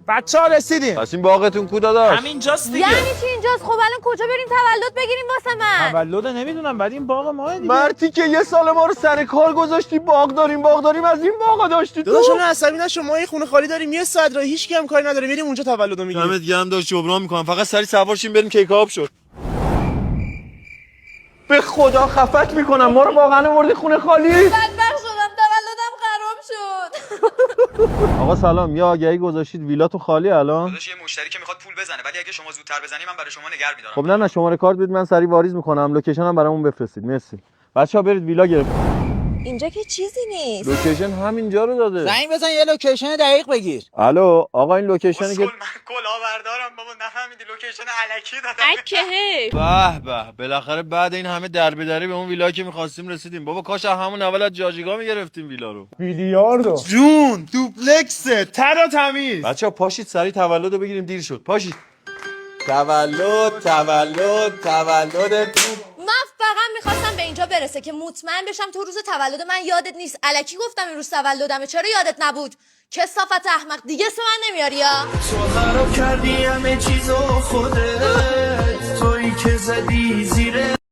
بچه‌ها رسیدیم. پس این باغتون کو داداش؟ همینجاست دیگه. یعنی چی اینجاست؟ خب الان کجا بریم تولد بگیریم واسه من؟ تولد نمیدونم بعد این باغ ماه دیگه. مرتی که یه سال ما رو سر کار گذاشتی باغ داریم از این باغا داشتی تو. داداش الان عصبی نشو، ما یه خونه خالی داریم، یه ساعت راه هیچ کی هم کاری نداره، میریم اونجا تولدو میگیریم. دمت گرم داشت جبران میکنم، فقط سری سوار شیم بریم کیک آب شد. به خدا خفت میکنم، ما رو واقعا آوردی خونه خالی. بدبخت شدم، تولدم خراب شد. آقا سلام، یه آگهی گذاشتید ویلاتون خالی الان؟ داداش یه مشتری که میخواد پول بزنه، ولی اگه شما زودتر بزنی من برای شما نگه میدارم. خب نه شماره کارت بدید من سری واریز میکنم، لوکیشن هم برامون بفرستید. مرسی. بچه‌ها برید ویلا گرفت. اینجا که چیزی نیست. لوکیشن همینجا رو داده. زنگ بزن یه لوکیشن دقیق بگیر. الو آقا این لوکیشنی که من کلاهبردارم بابا، نفهمیدی لوکیشن الکی دادم. اکه به بالاخره بعد این همه دربدری به اون ویلایی که می‌خواستیم رسیدیم. بابا کاش همون اول از جاجیگا می‌گرفتیم ویلا رو. بیلیاردو. جون دوپلکس تر و تمیز. بچه‌ها پاشید سری تولدو بگیریم، دیر شد. پاشید. تولد من فقط میخواستم به اینجا برسه که مطمئن بشم تو روز تولد من یادت نیست. الکی گفتم این روز تولدمه، چرا یادت نبود؟ کثافت احمق، دیگه اسم من نمیاری یا؟ تو خراب کردی همه چیزو خودت، تویی که زدی زیر